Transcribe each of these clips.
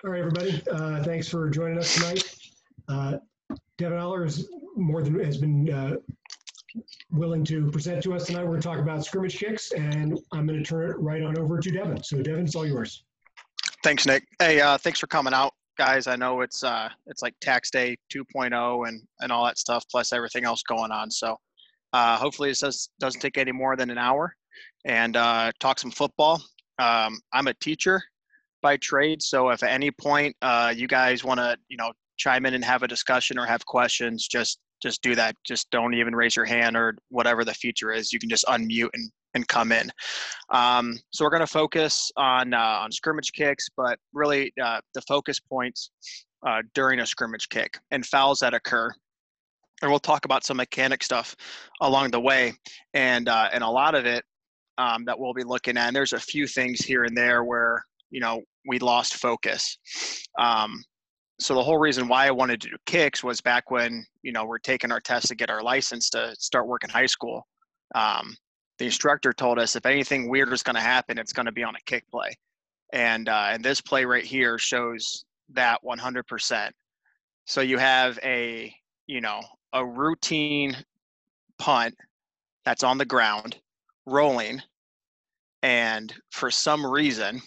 All right, everybody. Thanks for joining us tonight. Uh, Devin Aller has been willing to present to us tonight. We're going to talk about scrimmage kicks, and I'm going to turn it right on over to Devin. So, Devin, it's all yours. Thanks, Nick. Hey, thanks for coming out, guys. I know it's like tax day 2.0 and all that stuff, plus everything else going on. So hopefully this doesn't take any more than an hour, and talk some football. I'm a teacher by trade, so if at any point you guys want to chime in and have a discussion or have questions, just do that. Just don't even raise your hand or whatever the feature is. You can just unmute and come in. So we're going to focus on scrimmage kicks, but really the focus points during a scrimmage kick and fouls that occur. And we'll talk about some mechanic stuff along the way, and a lot of it that we'll be looking at. And there's a few things here and there where we lost focus. So the whole reason why I wanted to do kicks was back when we're taking our test to get our license to start working high school. The instructor told us if anything weird is going to happen, it's going to be on a kick play, and this play right here shows that 100%. So you have a routine punt that's on the ground, rolling, and for some reason,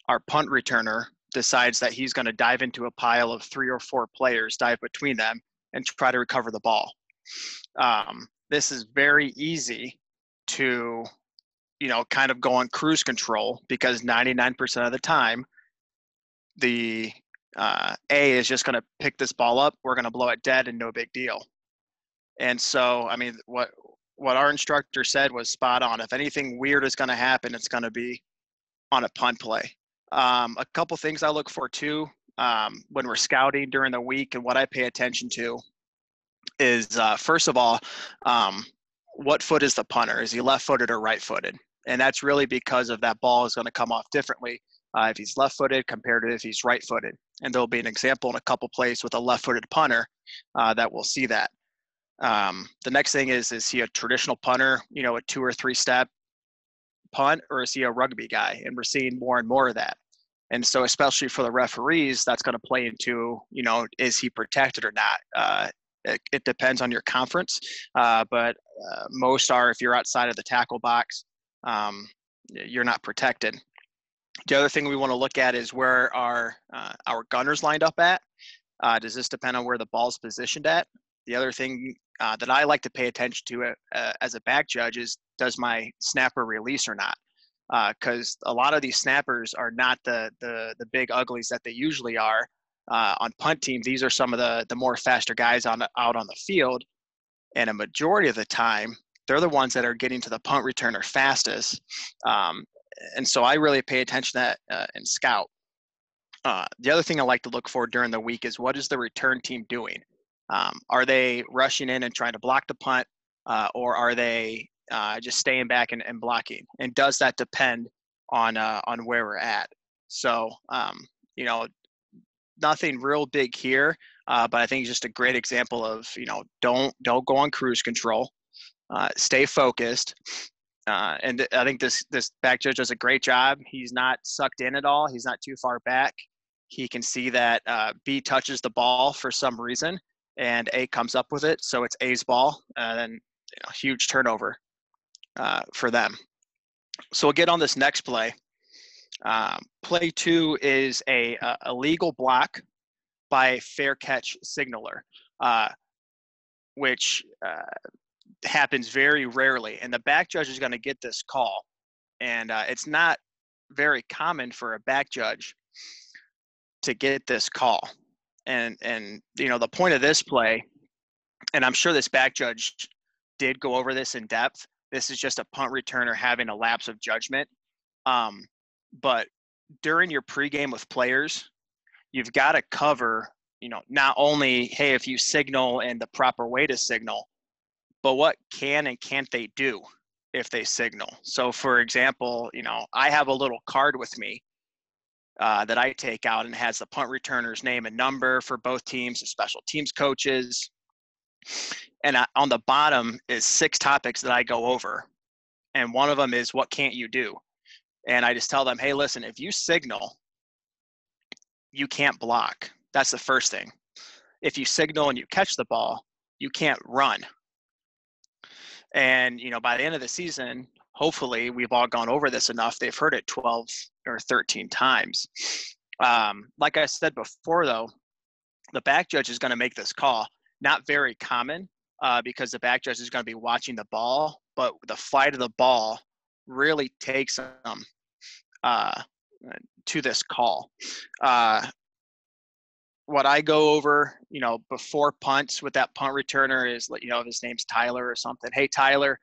our punt returner decides that he's going to dive into a pile of 3 or 4 players, dive between them, and try to recover the ball. This is very easy to, kind of go on cruise control, because 99% of the time, the A is just going to pick this ball up. We're going to blow it dead and no big deal. And so, I mean, what our instructor said was spot on. If anything weird is going to happen, it's going to be on a punt play. A couple things I look for too when we're scouting during the week, and what I pay attention to is first of all, what foot is the punter? Is he left-footed or right-footed? And that's really because of that ball is going to come off differently if he's left-footed compared to if he's right-footed. And there'll be an example in a couple plays with a left-footed punter that we'll see that. The next thing is he a traditional punter, a 2 or 3 step punt, or is he a rugby guy? And we're seeing more and more of that. And so especially for the referees, that's going to play into, is he protected or not? It depends on your conference, but most are, if you're outside of the tackle box, you're not protected. The other thing we want to look at is where our gunners lined up at. Does this depend on where the ball's positioned at? The other thing that I like to pay attention to as a back judge is, does my snapper release or not? Because a lot of these snappers are not the big uglies that they usually are. On punt team, these are some of the more faster guys out on the field, and a majority of the time, they're the ones that are getting to the punt returner fastest. And so I really pay attention to that and scout. The other thing I like to look for during the week is, what is the return team doing? Are they rushing in and trying to block the punt, or are they just staying back and blocking? And does that depend on where we're at? So, nothing real big here, but I think it's just a great example of, don't go on cruise control, stay focused. And I think this back judge does a great job. He's not sucked in at all. He's not too far back. He can see that B touches the ball for some reason, and A comes up with it. So it's A's ball, and then huge turnover for them. So we'll get on this next play. Play 2 is a illegal block by a fair catch signaler, which happens very rarely. And the back judge is going to get this call. And it's not very common for a back judge to get this call. And the point of this play, and I'm sure this back judge did go over this in depth, this is just a punt returner having a lapse of judgment. But during your pregame with players, you've got to cover, not only, hey, if you signal and the proper way to signal, but what can and can't they do if they signal. So for example, I have a little card with me that I take out, and has the punt returner's name and number for both teams, the special teams coaches. And on the bottom is 6 topics that I go over. And one of them is, what can't you do? And I just tell them, hey, listen, if you signal, you can't block. That's the first thing. If you signal and you catch the ball, you can't run. And, by the end of the season, hopefully we've all gone over this enough. They've heard it 12 or 13 times. Like I said before, though, the back judge is going to make this call. Not very common because the back judge is going to be watching the ball, but the flight of the ball really takes them to this call. What I go over, before punts with that punt returner is, if his name's Tyler or something. Hey, Tyler,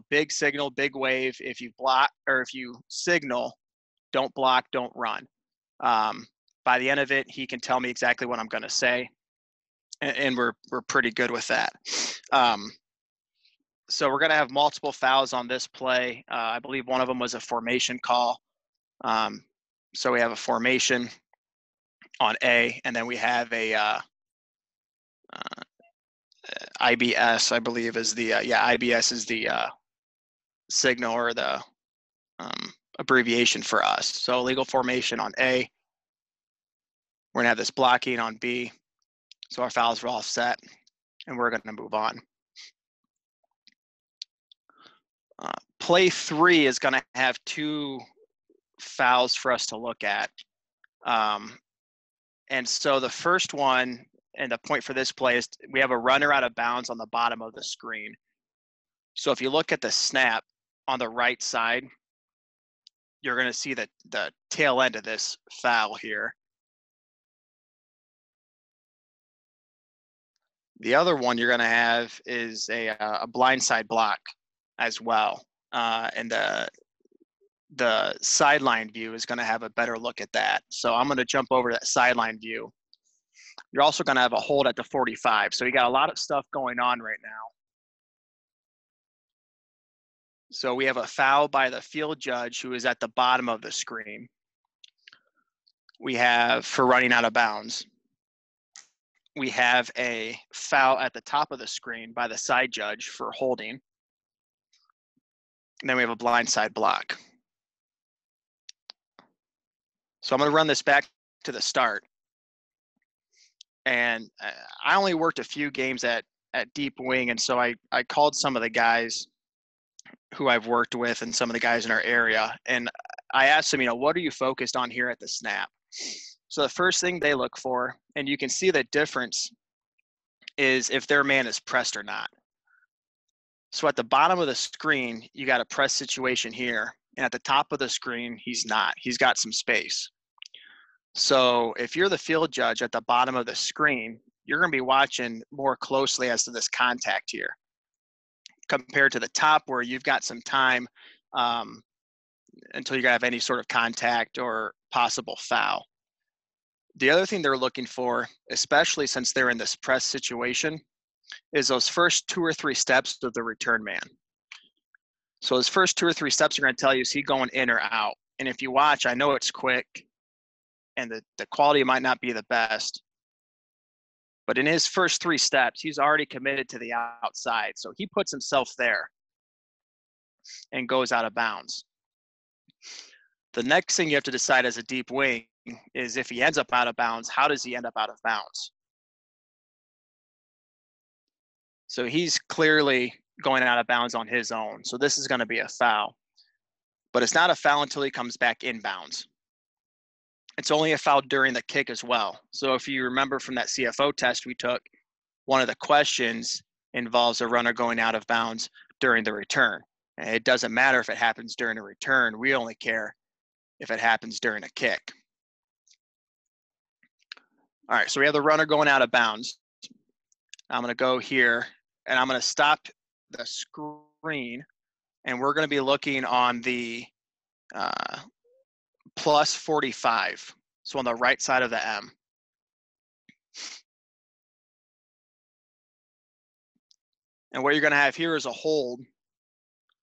big signal, big wave. If you block or if you signal, don't block, don't run. By the end of it, he can tell me exactly what I'm going to say, and we're pretty good with that. So we're going to have multiple fouls on this play. I believe one of them was a formation call. So we have a formation on A, and then we have a IBS, I believe, is the IBS is the signal or the abbreviation for us. So illegal formation on A. We're gonna have this blocking on B. So our fouls are all set, and we're gonna move on. Play 3 is gonna have 2 fouls for us to look at. And so the first one, and the point for this play is we have a runner out of bounds on the bottom of the screen. So if you look at the snap on the right side, you're going to see the tail end of this foul here. The other one you're going to have is a blindside block as well. And the sideline view is going to have a better look at that. So I'm going to jump over to that sideline view. You're also going to have a hold at the 45. So you got a lot of stuff going on right now. So we have a foul by the field judge who is at the bottom of the screen. We have for running out of bounds. We have a foul at the top of the screen by the side judge for holding. And then we have a blindside block. So I'm going to run this back to the start. And I only worked a few games at deep wing, and so I called some of the guys who I've worked with and some of the guys in our area, and I asked them, what are you focused on here at the snap? So the first thing they look for, and you can see the difference, is if their man is pressed or not. So at the bottom of the screen, you got a press situation here, and at the top of the screen, he's not. He's got some space. So if you're the field judge at the bottom of the screen, you're going to be watching more closely as to this contact here compared to the top where you've got some time until you have any sort of contact or possible foul. The other thing they're looking for, especially since they're in this press situation, is those first 2 or 3 steps of the return man. So his first 2 or 3 steps are going to tell you, is he going in or out? And if you watch, I know it's quick, and the quality might not be the best. But in his first 3 steps, he's already committed to the outside. So he puts himself there and goes out of bounds. The next thing you have to decide as a deep wing is if he ends up out of bounds, how does he end up out of bounds? So he's clearly going out of bounds on his own. So this is going to be a foul. But it's not a foul until he comes back inbounds. It's only a foul during the kick as well. So if you remember from that CFO test we took, one of the questions involves a runner going out of bounds during the return. And it doesn't matter if it happens during a return. We only care if it happens during a kick. All right, so we have the runner going out of bounds. I'm going to go here, and I'm going to stop the screen, and we're going to be looking on the plus 45, so on the right side of the M. And what you're going to have here is a hold,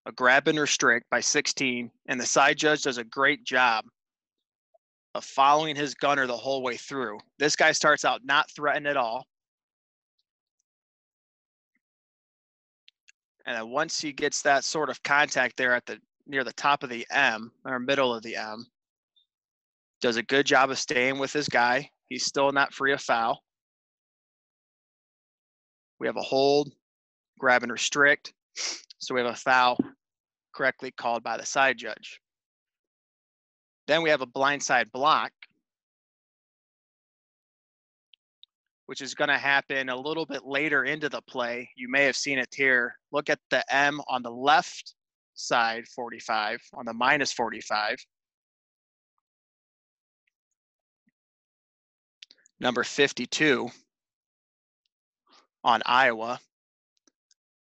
a grab and restrict by 16, and the side judge does a great job of following his gunner the whole way through. This guy starts out not threatened at all. And then once he gets that sort of contact there at near the top of the M, or middle of the M, does a good job of staying with his guy. He's still not free of foul. We have a hold, grab and restrict. So we have a foul correctly called by the side judge. Then we have a blindside block, which is going to happen a little bit later into the play. You may have seen it here. Look at the M on the left side, 45, on the minus 45. Number 52 on Iowa.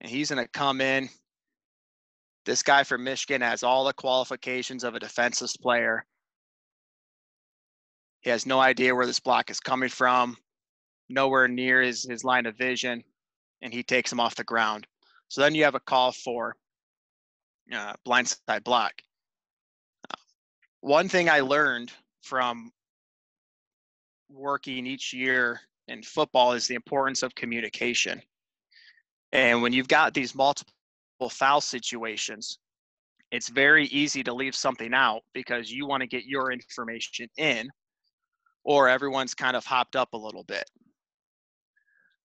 And he's going to come in. This guy from Michigan has all the qualifications of a defenseless player. He has no idea where this block is coming from, nowhere near his line of vision, and he takes him off the ground. So then you have a call for blindside block. One thing I learned from working each year in football is the importance of communication. And when you've got these multiple foul situations, it's very easy to leave something out because you want to get your information in, or everyone's kind of hopped up a little bit.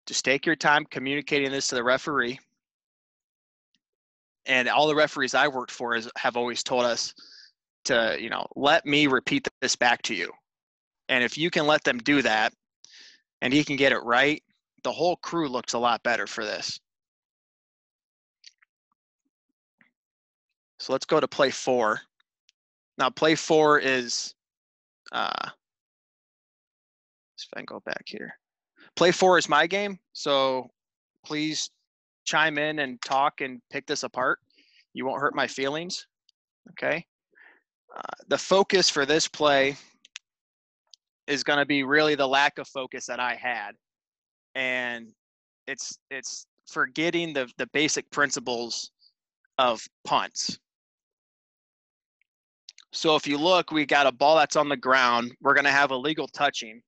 Just take your time communicating this to the referee. And all the referees I worked for have always told us to, let me repeat this back to you. And if you can let them do that and he can get it right, the whole crew looks a lot better for this. So let's go to play 4. Now play 4 is, if I can go back here. Play 4 is my game, so please chime in and talk and pick this apart. You won't hurt my feelings, okay? The focus for this play is going to be really the lack of focus that I had. And it's forgetting the basic principles of punts. So if you look, we got a ball that's on the ground. We're going to have illegal touching.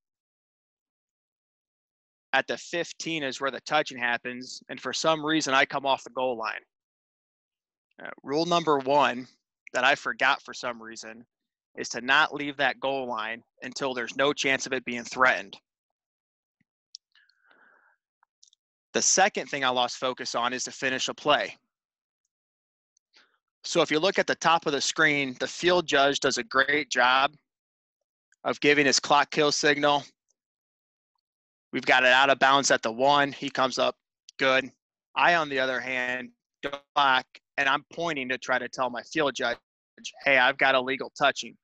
At the 15 is where the touching happens. And for some reason, I come off the goal line. Rule number 1 that I forgot for some reason is to not leave that goal line until there's no chance of it being threatened. The second thing I lost focus on is to finish a play. So if you look at the top of the screen, the field judge does a great job of giving his clock kill signal. We've got it out of bounds at the 1. He comes up, good. I, on the other hand, don't block, and I'm pointing to try to tell my field judge, hey, I've got illegal touching.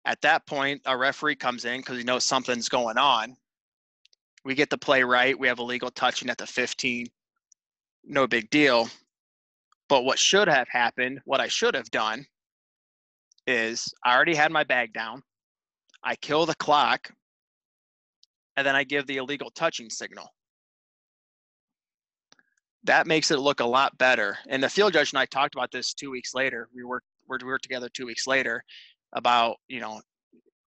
At that point, a referee comes in because he knows something's going on. We get the play right. We have illegal touching at the 15. No big deal. But what should have happened, what I should have done, is I already had my bag down. I kill the clock, and then I give the illegal touching signal. That makes it look a lot better. And the field judge and I talked about this 2 weeks later. We worked together 2 weeks later about,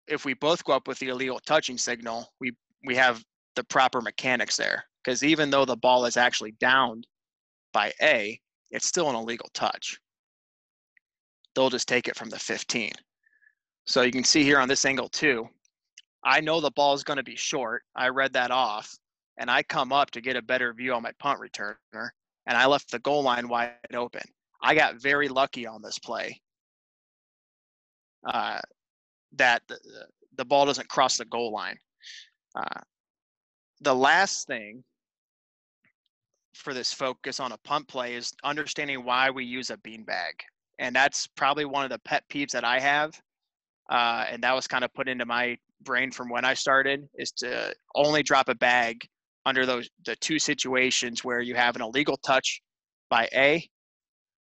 if we both go up with the illegal touching signal, we have the proper mechanics there. Because even though the ball is actually downed by A, it's still an illegal touch. They'll just take it from the 15. So you can see here on this angle too, I know the ball is going to be short. I read that off, and I come up to get a better view on my punt returner, and I left the goal line wide open. I got very lucky on this play that the ball doesn't cross the goal line. The last thing for this focus on a punt play is understanding why we use a beanbag. And that's probably one of the pet peeves that I have. And that was kind of put into my brain from when I started, is to only drop a bag under the 2 situations where you have an illegal touch by A,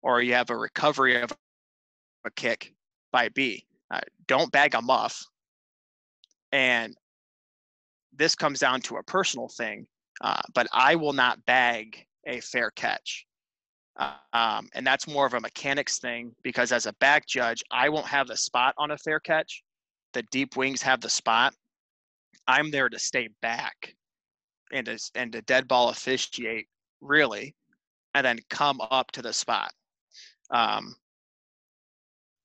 or you have a recovery of a kick by B. Don't bag a muff. And this comes down to a personal thing, but I will not bag a fair catch. And that's more of a mechanics thing, because as a back judge, I won't have the spot on a fair catch. The deep wings have the spot. I'm there to stay back and to dead ball officiate, really, and then come up to the spot.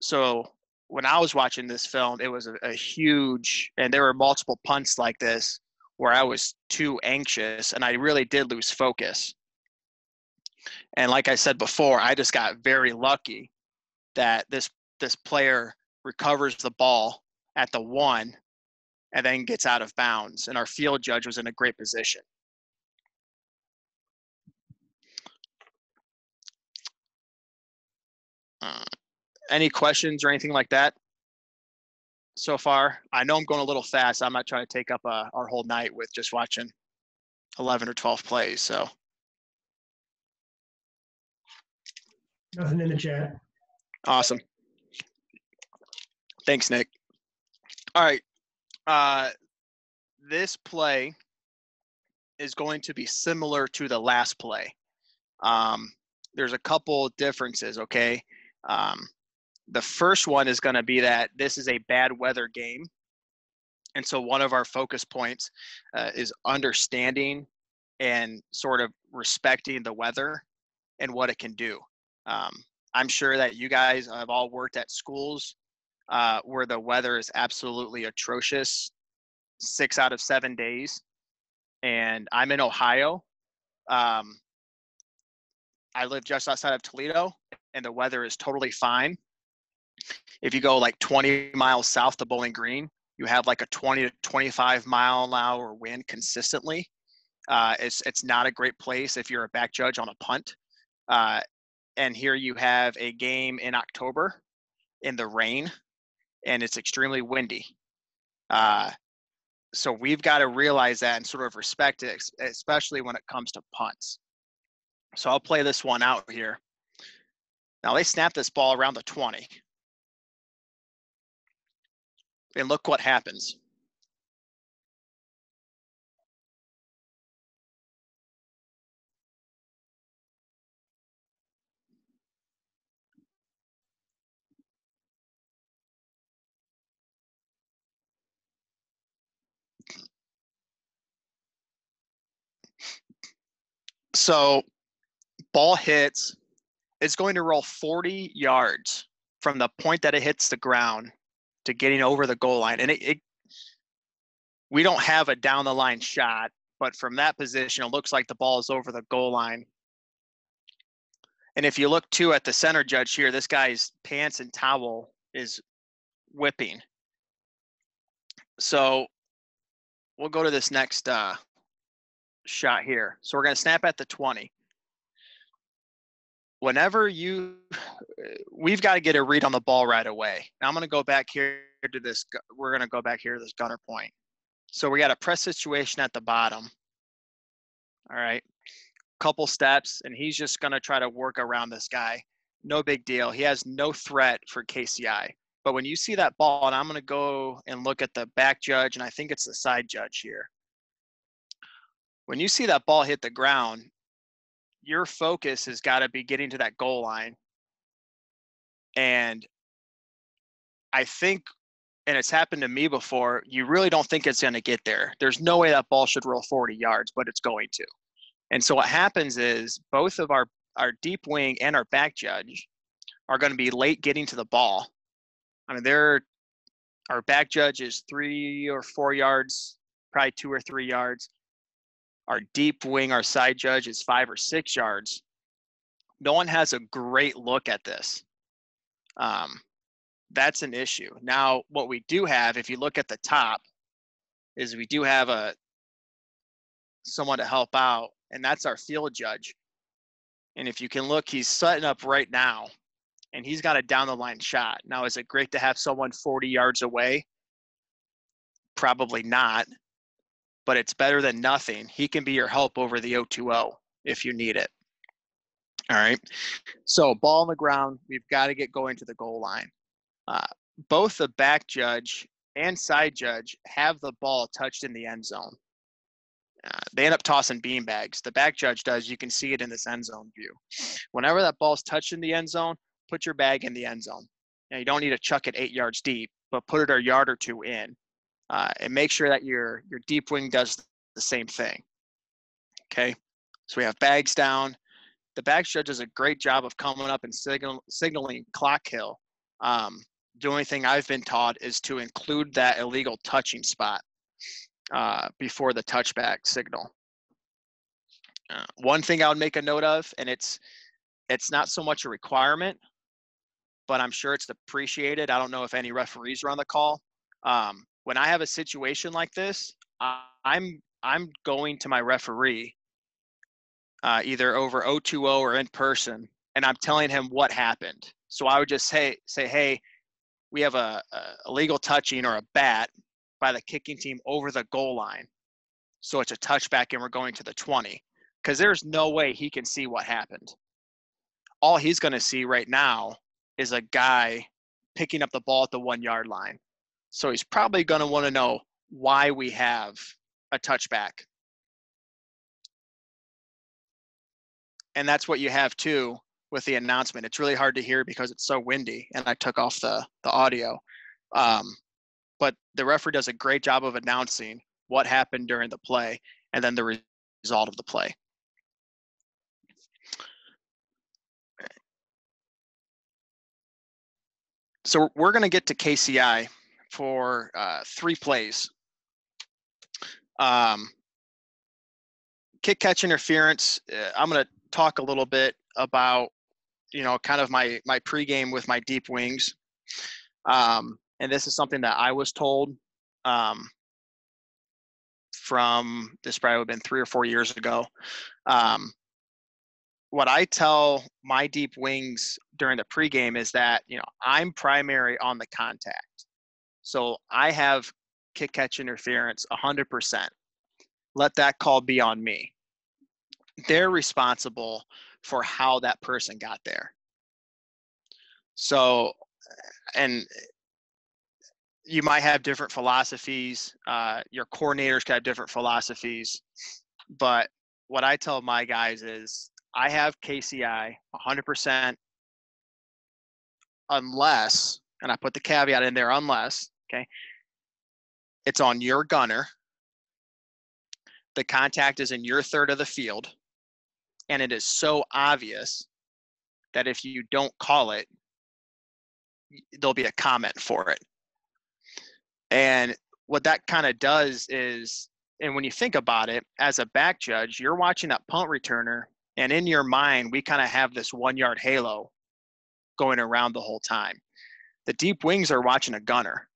So when I was watching this film, it was a huge, and there were multiple punts like this where I was too anxious and I really did lose focus. And like I said before, I just got very lucky that this player recovers the ball at the 1 and then gets out of bounds. And our field judge was in a great position. Any questions or anything like that so far? I know I'm going a little fast. I'm not trying to take up our whole night with just watching 11 or 12 plays. So Nothing in the chat. awesome. Thanks, Nick. All right. This play is going to be similar to the last play. There's a couple differences, okay? The first one is going to be that this is a bad weather game. And so one of our focus points is understanding and sort of respecting the weather and what it can do. I'm sure that you guys have all worked at schools where the weather is absolutely atrocious 6 out of 7 days. And I'm in Ohio. I live just outside of Toledo, and the weather is totally fine. If you go like 20 miles south to Bowling Green, you have like a 20 to 25 mile an hour wind consistently. It's not a great place if you're a back judge on a punt. And here you have a game in October in the rain, and it's extremely windy. So we've got to realize that and sort of respect it, especially when it comes to punts. So I'll play this one out here. Now they snap this ball around the 20. And look what happens. So ball hits, it's going to roll 40 yards from the point that it hits the ground to getting over the goal line. And we don't have a down the line shot, but from that position, it looks like the ball is over the goal line. And if you look too at the center judge here, this guy's pants and towel is whipping. So we'll go to this next shot here. So we're going to snap at the 20. Whenever we've got to get a read on the ball right away. Now I'm going to go back here to this. We're going to go back here to this gunner point. So we got a press situation at the bottom. All right. Couple steps, and he's just going to try to work around this guy. No big deal. He has no threat for KCI. But when you see that ball, and I'm going to go and look at the back judge, and I think it's the side judge here. When you see that ball hit the ground, your focus has got to be getting to that goal line. And I think, and it's happened to me before, you really don't think it's going to get there. There's no way that ball should roll 40 yards, but it's going to. And so what happens is both of our deep wing and our back judge are going to be late getting to the ball. I mean, our back judge is 3 or 4 yards, probably 2 or 3 yards. Our deep wing, our side judge is 5 or 6 yards. No one has a great look at this. That's an issue. Now, what we do have, if you look at the top, is we do have someone to help out, and that's our field judge. And if you can look, he's setting up right now, and he's got a down the line shot. Now, is it great to have someone 40 yards away? Probably not, but it's better than nothing. He can be your help over the 0-2-0 if you need it. All right. So ball on the ground, we've got to get going to the goal line. Both the back judge and side judge have the ball touched in the end zone. They end up tossing beanbags. The back judge does. You can see it in this end zone view. Whenever that ball's touched in the end zone, put your bag in the end zone. Now, you don't need to chuck it 8 yards deep, but put it a yard or two in. And make sure that your deep wing does the same thing. Okay, so we have bags down. The back judge does a great job of coming up and signaling clock kill. the only thing I've been taught is to include that illegal touching spot before the touchback signal. One thing I would make a note of, and it's not so much a requirement, but I'm sure it's appreciated. I don't know if any referees are on the call. When I have a situation like this, I'm going to my referee either over 020 or in person, and I'm telling him what happened. So I would just say, hey, we have a illegal touching or a bat by the kicking team over the goal line. So it's a touchback and we're going to the 20. Because there's no way he can see what happened. All he's going to see right now is a guy picking up the ball at the 1 yard line. So he's probably going to want to know why we have a touchback. And that's what you have too with the announcement. It's really hard to hear because it's so windy, and I took off the audio. But the referee does a great job of announcing what happened during the play and then the result of the play. So we're going to get to KCI for 3 plays. Kick catch interference. I'm going to talk a little bit about, kind of my pregame with my deep wings. And this is something that I was told from, this probably would have been 3 or 4 years ago. What I tell my deep wings during the pregame is that, I'm primary on the contact. So I have kick catch interference 100%. Let that call be on me. They're responsible for how that person got there. So, and you might have different philosophies. Your coordinators could have different philosophies. But what I tell my guys is I have KCI 100% unless, and I put the caveat in there, unless, okay, it's on your gunner, the contact is in your third of the field, and it is so obvious that if you don't call it, there'll be a comment for it. And what that kind of does is, and when you think about it, as a back judge, you're watching that punt returner, and in your mind, we kind of have this 1 yard halo going around the whole time. The deep wings are watching a gunner,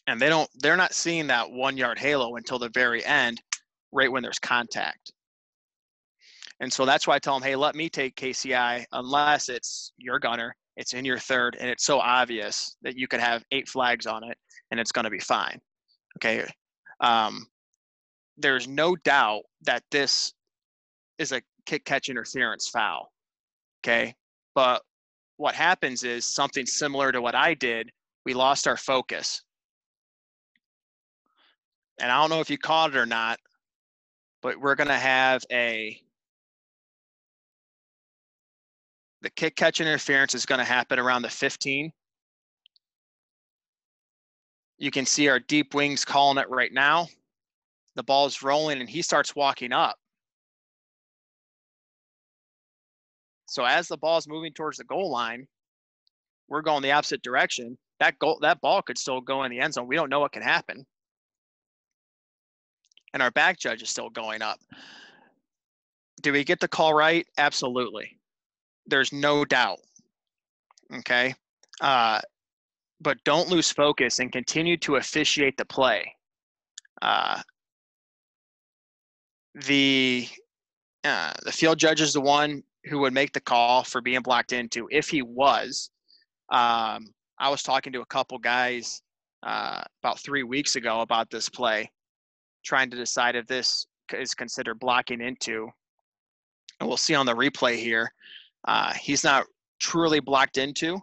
and they're not seeing that 1 yard halo until the very end, right when there's contact. And so that's why I tell them, hey, let me take KCI unless it's your gunner, it's in your third, and it's so obvious that you could have 8 flags on it and it's going to be fine. Okay. There's no doubt that this is a kick catch interference foul. Okay. But what happens is something similar to what I did. We lost our focus. And I don't know if you caught it or not, but we're going to have the kick catch interference is going to happen around the 15. You can see our deep wings calling it right now. The ball's rolling and he starts walking up. So as the ball's moving towards the goal line, we're going the opposite direction. That ball could still go in the end zone. We don't know what can happen. And our back judge is still going up. Do we get the call right? Absolutely. There's no doubt. Okay. But don't lose focus and continue to officiate the play. The field judge is the one who would make the call for being blocked into. If he was, I was talking to a couple guys about 3 weeks ago about this play, trying to decide if this is considered blocking into. And we'll see on the replay here. He's not truly blocked into.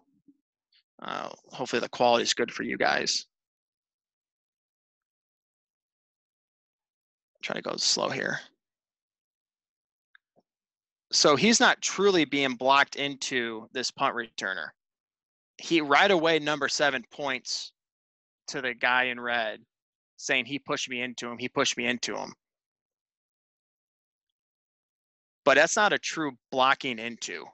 Hopefully the quality is good for you guys. I'm trying to go slow here. So he's not truly being blocked into this punt returner. He right away, number 7 points to the guy in red saying he pushed me into him. He pushed me into him. But that's not a true blocking into.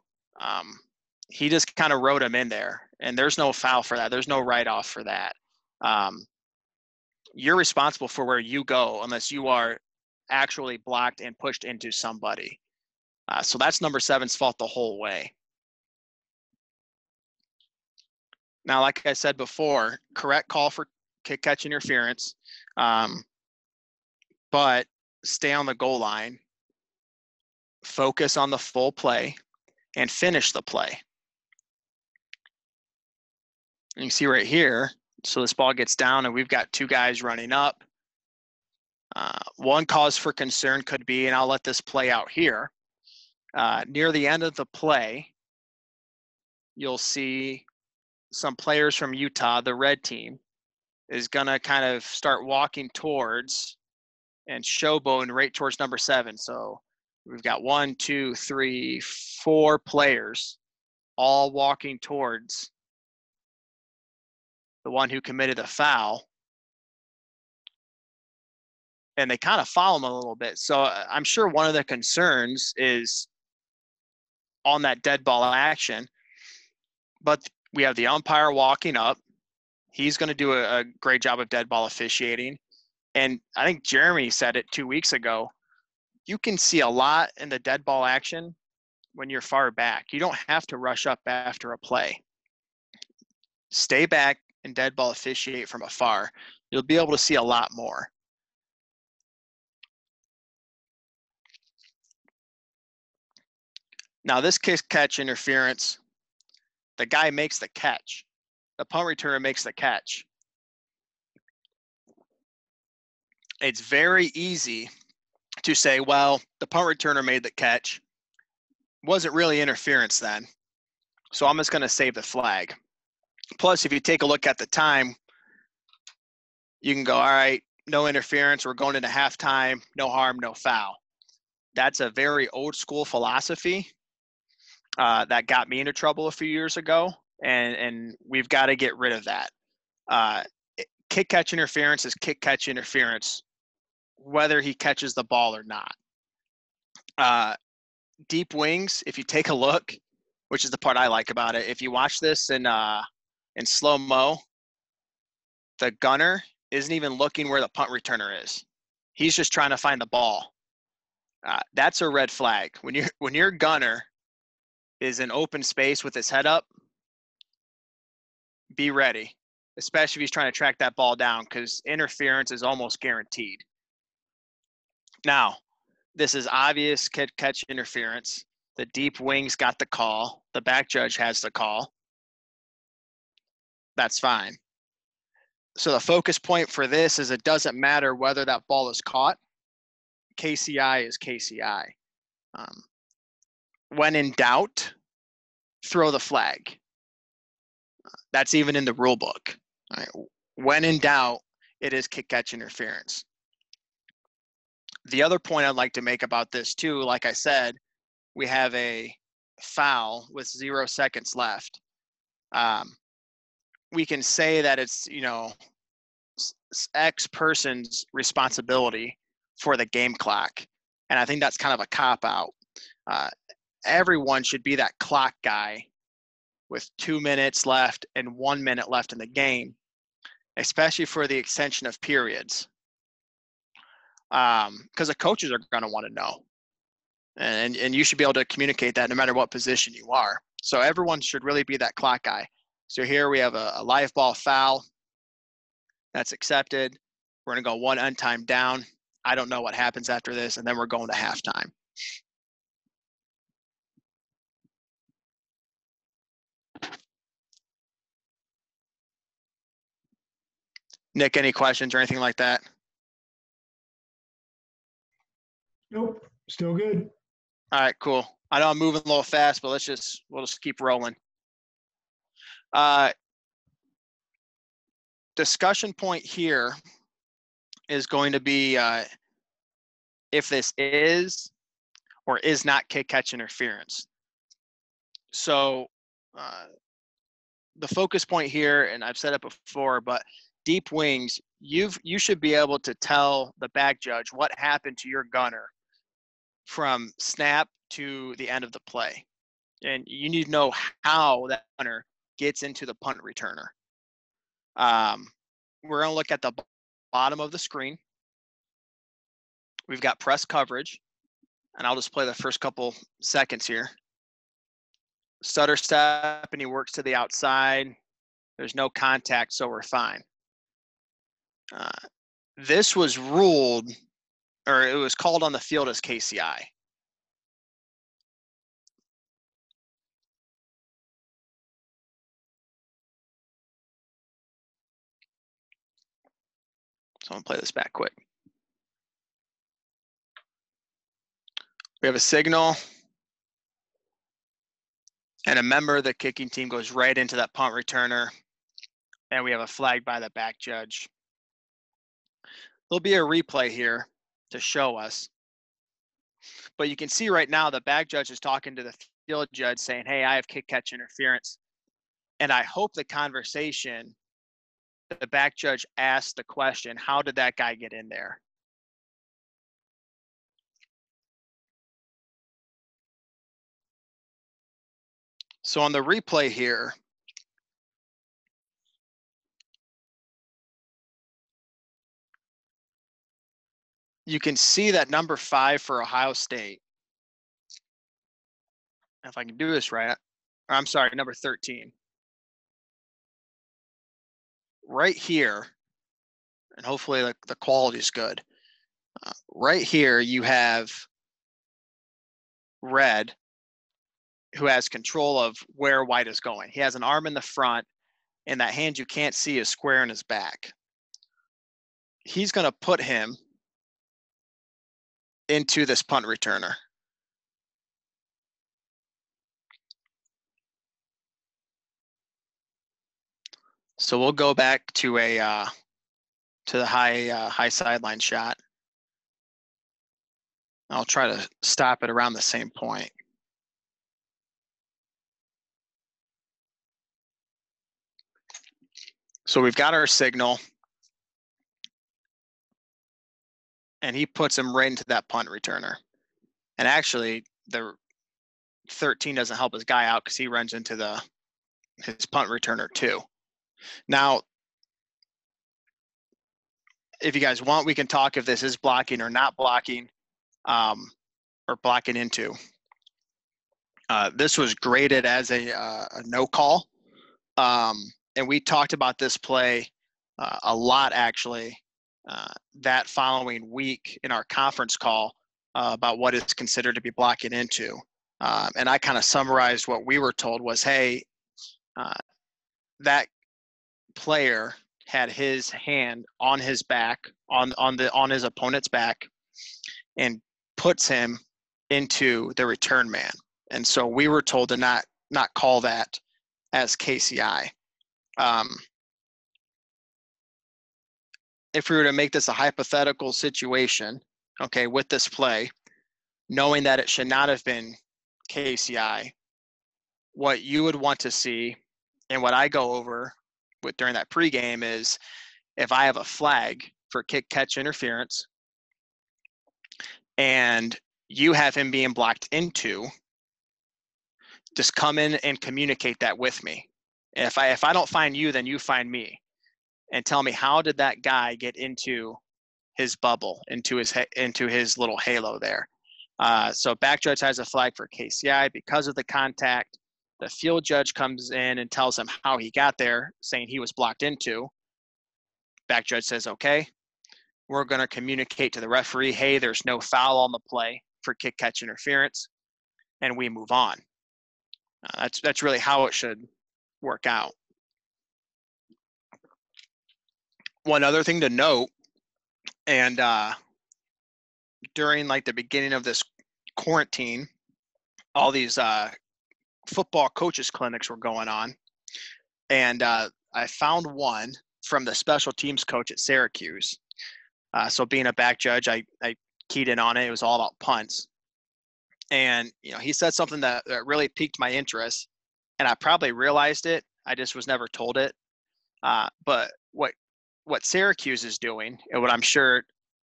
He just kind of wrote him in there. and there's no foul for that. There's no write-off for that. You're responsible for where you go unless you are actually blocked and pushed into somebody. So that's number 7's fault the whole way. Now, like I said before, correct call for kick catch interference, but stay on the goal line, focus on the full play, and finish the play. And you see right here, so this ball gets down and we've got 2 guys running up. One cause for concern could be, and I'll let this play out here, near the end of the play, you'll see some players from Utah, the red team, is going to kind of start walking towards and showboating right towards number 7. So we've got 1, 2, 3, 4 players all walking towards the one who committed the foul. And they kind of follow him a little bit. So I'm sure one of the concerns is on that dead ball action, but we have the umpire walking up. He's going to do a great job of dead ball officiating. And I think Jeremy said it 2 weeks ago. You can see a lot in the dead ball action when you're far back. You don't have to rush up after a play. Stay back and dead ball officiate from afar. You'll be able to see a lot more. Now this kick catch interference, the guy makes the catch. The punt returner makes the catch. It's very easy to say, well, the punt returner made the catch. Wasn't really interference then. So I'm just going to save the flag. Plus, if you take a look at the time, you can go, all right, no interference. We're going into halftime. No harm, no foul. That's a very old school philosophy that got me into trouble a few years ago. And we've got to get rid of that. Kick catch interference is kick catch interference, whether he catches the ball or not. Deep wings, if you take a look, which is the part I like about it, if you watch this in slow-mo, the gunner isn't even looking where the punt returner is. He's just trying to find the ball. That's a red flag. When your gunner is in open space with his head up, be ready, especially if he's trying to track that ball down, because interference is almost guaranteed. Now, this is obvious catch interference. The deep wings got the call. The back judge has the call. That's fine. So the focus point for this is it doesn't matter whether that ball is caught. KCI is KCI. When in doubt, throw the flag. That's even in the rule book. All right. When in doubt, it is kick catch interference. The other point I'd like to make about this too, like I said, we have a foul with 0 seconds left. We can say that it's, X person's responsibility for the game clock. And I think that's kind of a cop-out. Everyone should be that clock guy with 2 minutes left and 1 minute left in the game, especially for the extension of periods. Because the coaches are going to want to know. And you should be able to communicate that no matter what position you are. So everyone should really be that clock guy. So here we have a live ball foul. That's accepted. We're going to go 1 untimed down. I don't know what happens after this, and then we're going to halftime. Nick, any questions or anything like that? Nope, still good. All right, cool. I know I'm moving a little fast, but we'll just keep rolling. Discussion point here is going to be if this is or is not kick catch interference. So the focus point here, and I've said it before, but deep wings, you should be able to tell the back judge what happened to your gunner from snap to the end of the play. And you need to know how that gunner gets into the punt returner. We're going to look at the bottom of the screen. We've got press coverage, and I'll just play the first couple seconds here. Stutter step, and he works to the outside. There's no contact, so we're fine. This was ruled, or it was called on the field as KCI. So I'm going to play this back quick. We have a signal, and a member of the kicking team goes right into that punt returner, and we have a flag by the back judge. There'll be a replay here to show us, but you can see right now the back judge is talking to the field judge saying, hey, I have kick catch interference. And I hope the conversation, the back judge asked the question, how did that guy get in there? So on the replay here, you can see that number 5 for Ohio State. If I can do this right, or I'm sorry, number 13. Right here, and hopefully the quality is good. Right here, you have Red, who has control of where White is going. He has an arm in the front, and that hand you can't see is square in his back. He's going to put him into this punt returner. So we'll go back to the high sideline shot. I'll try to stop it around the same point. So we've got our signal, and he puts him right into that punt returner. And actually, the 13 doesn't help his guy out because he runs into his punt returner too. Now, if you guys want, we can talk if this is blocking or not blocking, or blocking into. This was graded as a no call. And we talked about this play a lot, actually, that following week in our conference call about what is considered to be blocking into. And I kind of summarized what we were told was, hey, that player had his hand on his back, on his opponent's back, and puts him into the return man. And so we were told to not call that as KCI. If we were to make this a hypothetical situation, okay, with this play, knowing that it should not have been KCI, what you would want to see, and what I go over with during that pregame, is if I have a flag for kick catch interference and you have him being blocked into, just come in and communicate that with me. If I don't find you, then you find me, and tell me, how did that guy get into his bubble, into his little halo there? So back judge has a flag for KCI because of the contact. The field judge comes in and tells him how he got there, saying he was blocked into. Back judge says, okay, we're going to communicate to the referee, hey, there's no foul on the play for kick catch interference, and we move on. That's really how it should work out. One other thing to note, and during like the beginning of this quarantine, all these football coaches clinics were going on, and I found one from the special teams coach at Syracuse. So being a back judge, I keyed in on it. It was all about punts. And, he said something that really piqued my interest, and I probably realized it. I just was never told it. But what Syracuse is doing, and what I'm sure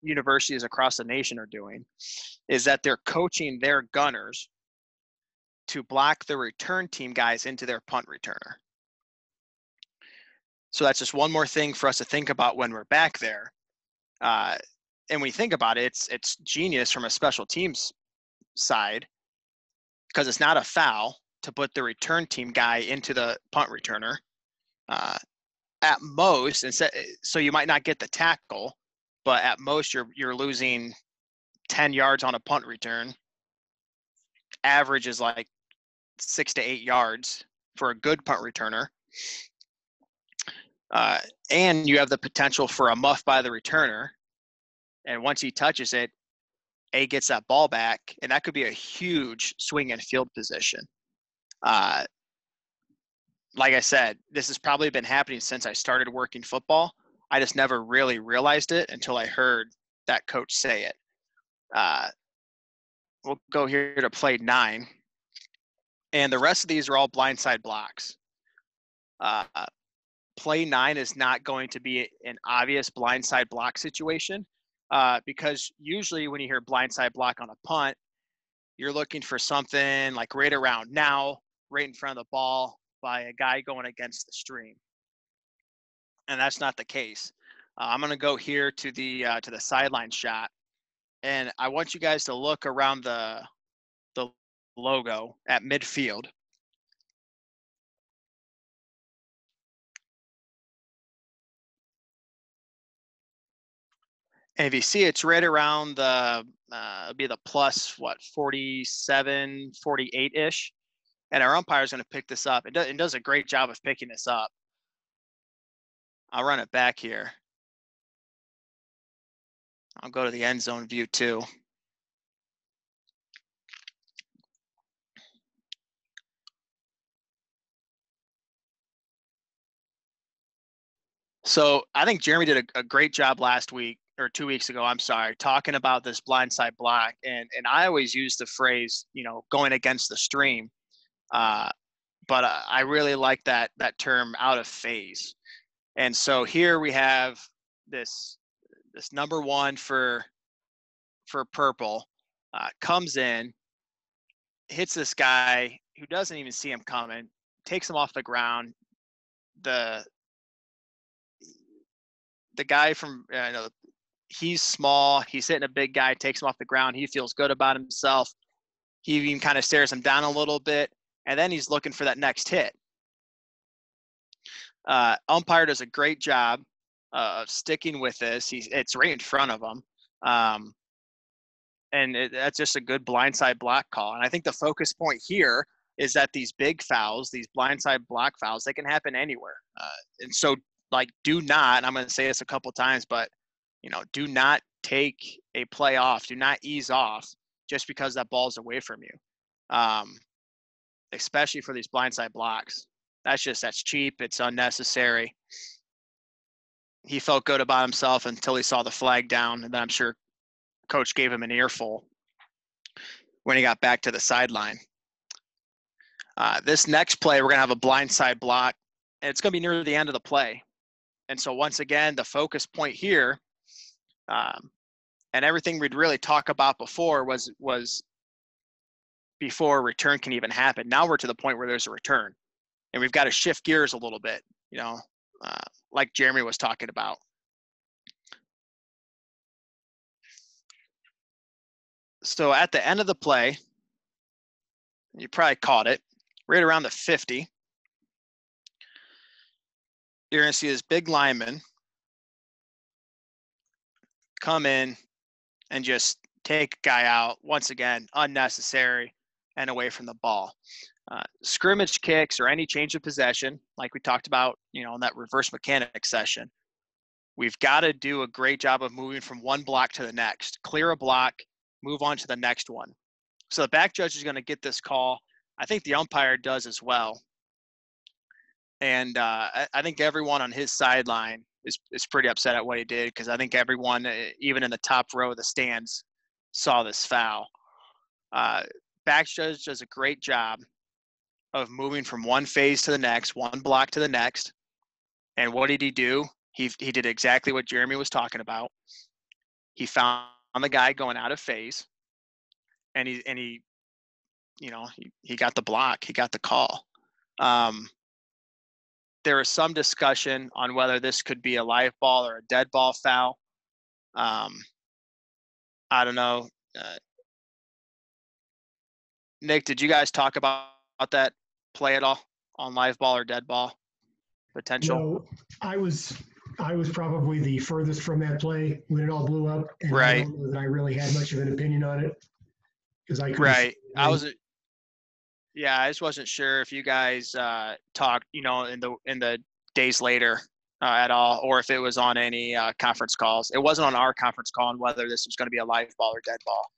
universities across the nation are doing, is that they're coaching their gunners to block the return team guys into their punt returner. So that's just one more thing for us to think about when we're back there. And when you think about it, it's genius from a special teams side, because it's not a foul to put the return team guy into the punt returner. At most, and so you might not get the tackle, but at most you're losing 10 yards on a punt return. Average is like 6 to 8 yards for a good punt returner. And you have the potential for a muff by the returner. And once he touches it, gets that ball back, and that could be a huge swing in field position. Like I said, this has probably been happening since I started working football. I just never really realized it until I heard that coach say it. We'll go here to play 9. And the rest of these are all blindside blocks. Play 9 is not going to be an obvious blindside block situation, because usually when you hear blindside block on a punt, you're looking for something like right around now, right in front of the ball by a guy going against the stream. And that's not the case. I'm going to go here to the sideline shot, and I want you guys to look around the logo at midfield. And if you see, it's right around the it'll be the plus 47, 48-ish. And our umpire is going to pick this up. It does a great job of picking this up. I'll run it back here. I'll go to the end zone view too. So I think Jeremy did a great job last week, or 2 weeks ago, I'm sorry, talking about this blindside block. And I always use the phrase, going against the stream. But I really like that term, out of phase. And so here we have this number 1 for purple, comes in, hits this guy who doesn't even see him coming, takes him off the ground. The guy from he's small, he's hitting a big guy, takes him off the ground. He feels good about himself. He even kind of stares him down a little bit, and then he's looking for that next hit. Umpire does a great job of sticking with this. It's right in front of him. And that's just a good blindside block call. And I think the focus point here is that these big fouls, these blindside block fouls, they can happen anywhere. And so, do not, and I'm going to say this a couple times, but, do not take a play off. Do not ease off just because that ball's away from you, especially for these blindside blocks. That's cheap. It's unnecessary. He felt good about himself until he saw the flag down, and then I'm sure coach gave him an earful when he got back to the sideline. This next play, we're going to have a blindside block, and it's going to be near the end of the play. And so once again, the focus point here, and everything we'd really talk about before was before a return can even happen. Now we're to the point where there's a return, and we've got to shift gears a little bit, like Jeremy was talking about. So at the end of the play, you probably caught it, right around the 50, you're going to see this big lineman come in and just take a guy out. Once again, unnecessary and away from the ball. Scrimmage kicks or any change of possession, like we talked about, in that reverse mechanics session, we've got to do a great job of moving from one block to the next. Clear a block, move on to the next one. So the back judge is going to get this call. I think the umpire does as well. And I think everyone on his sideline is pretty upset at what he did, because I think everyone, even in the top row of the stands, saw this foul. Back judge does a great job of moving from one phase to the next, one block to the next. And what did he do? He did exactly what Jeremy was talking about. He found the guy going out of phase, and he got the block. He got the call. there is some discussion on whether this could be a live ball or a dead ball foul. I don't know. Nick, did you guys talk about that play at all on live ball or dead ball potential? No, I was probably the furthest from that play when it all blew up, and I Right, don't know that I really had much of an opinion on it because I couldn't. right. I just wasn't sure if you guys talked, in the days later at all, or if it was on any conference calls. It wasn't on our conference call on whether this was going to be a live ball or dead ball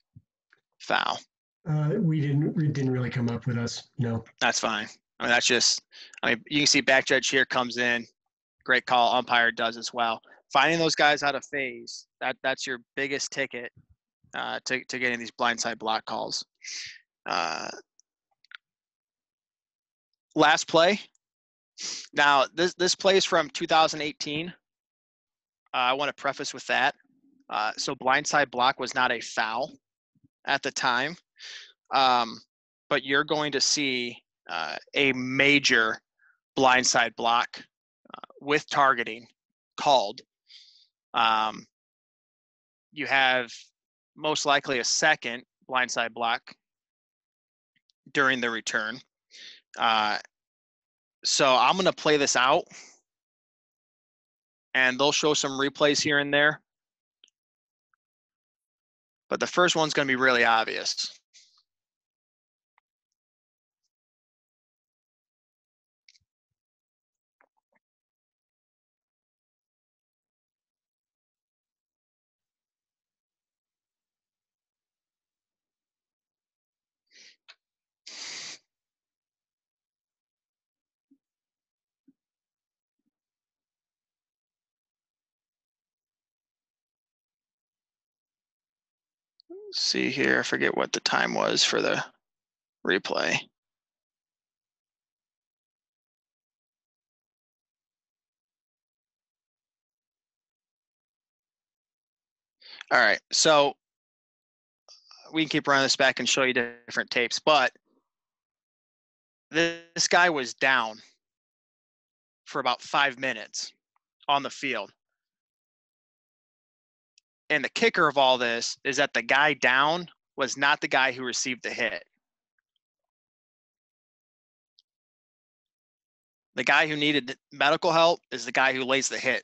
foul. It didn't really come up with us. No. That's fine. You can see back judge here comes in, great call. Umpire does as well. Finding those guys out of phase, that's your biggest ticket to getting these blindside block calls. Last play. Now, this play is from 2018. I want to preface with that. So blindside block was not a foul at the time, but you're going to see a major blindside block with targeting called. You have most likely a second blindside block during the return. So I'm going to play this out, and they'll show some replays here and there. But the first one's going to be really obvious. Let's see here, I forget what the time was for the replay. All right, so we can keep running this back and show you different tapes, but this guy was down for about 5 minutes on the field. And the kicker of all this is that the guy down was not the guy who received the hit. The guy who needed medical help is the guy who lays the hit.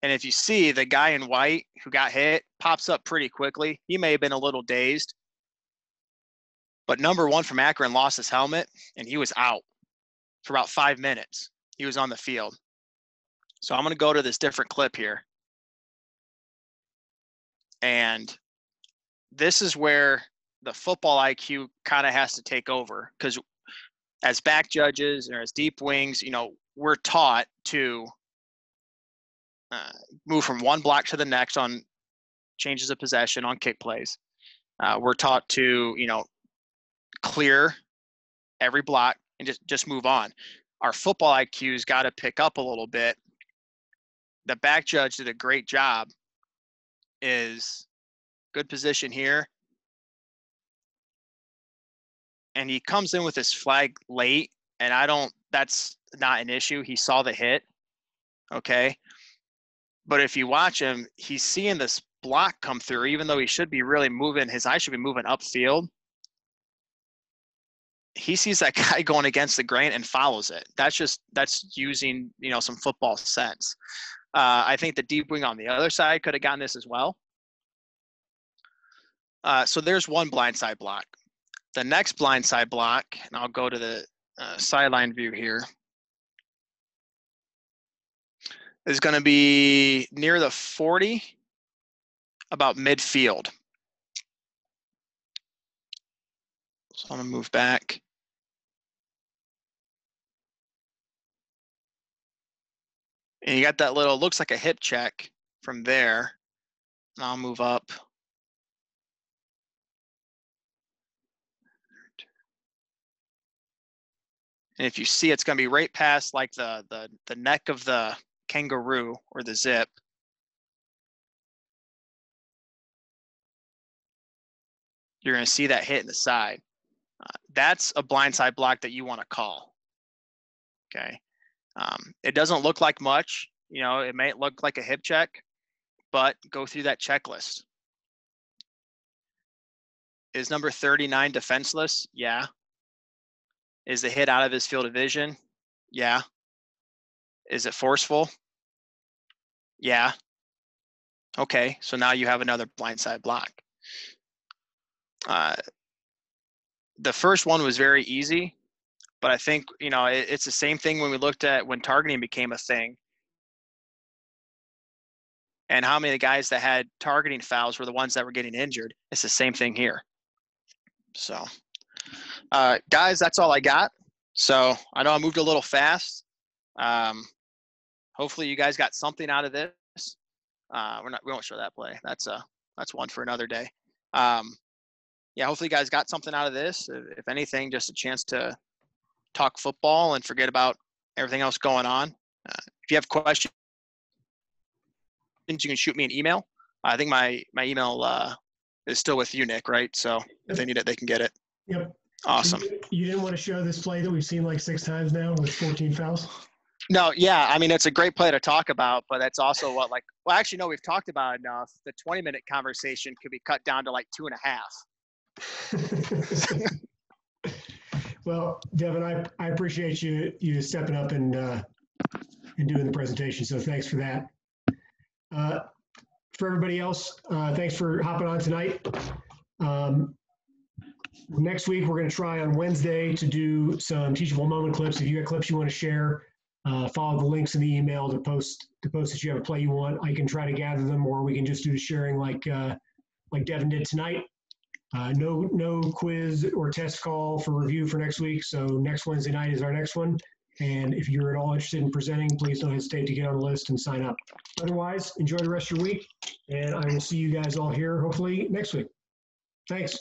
And if you see the guy in white who got hit pops up pretty quickly, he may have been a little dazed. But number one from Akron lost his helmet, and he was out for about 5 minutes. He was on the field. So I'm going to go to this different clip here. And this is where the football IQ kind of has to take over, because as back judges or as deep wings, we're taught to move from one block to the next on changes of possession on kick plays. We're taught to, clear every block and just move on. Our football IQ's got to pick up a little bit. The back judge did a great job. Is good position here. And he comes in with his flag late, and that's not an issue. He saw the hit. Okay. But if you watch him, he's seeing this block come through, even though he should be really moving, his eye should be moving upfield. He sees that guy going against the grain and follows it. That's using, some football sense. I think the deep wing on the other side could have gotten this as well. So there's one blindside block. The next blindside block, and I'll go to the sideline view here, is going to be near the 40, about midfield. So I'm going to move back. And you got that little, looks like a hip check from there. And I'll move up. And if you see, it's going to be right past like the neck of the kangaroo or the zip. You're going to see that hit in the side. That's a blindside block that you want to call. Okay. It doesn't look like much. You know, it may look like a hip check, but go through that checklist. Is number 39 defenseless? Yeah. Is the hit out of his field of vision? Yeah. Is it forceful? Yeah. Okay, so now you have another blindside block. The first one was very easy, but I think, you know, it's the same thing when we looked at when targeting became a thing. And how many of the guys that had targeting fouls were the ones that were getting injured. It's the same thing here. So, guys, that's all I got. So I know I moved a little fast. Hopefully you guys got something out of this. We won't show that play. That's one for another day. Yeah, hopefully you guys got something out of this. If anything, just a chance to talk football and forget about everything else going on. If you have questions, you can shoot me an email. I think my email is still with you, Nick, right? So if they need it, they can get it. Yep. Awesome. You didn't want to show this play that we've seen like 6 times now with 14 fouls? No, yeah. I mean, it's a great play to talk about, but that's also what, like, well, actually, no, we've talked about it enough. The 20-minute conversation could be cut down to like 2.5. Well, Devin, I appreciate you stepping up and doing the presentation. So thanks for that. For everybody else, thanks for hopping on tonight. Next week, we're going to try on Wednesday to do some teachable moment clips. If you got clips you want to share, follow the links in the email to post that you have a play you want. I can try to gather them, or we can just do the sharing like Devin did tonight. No quiz or test call for review for next week. So next Wednesday night is our next one. And if you're at all interested in presenting, please don't hesitate to get on the list and sign up. Otherwise, enjoy the rest of your week. And I will see you guys all here hopefully next week. Thanks.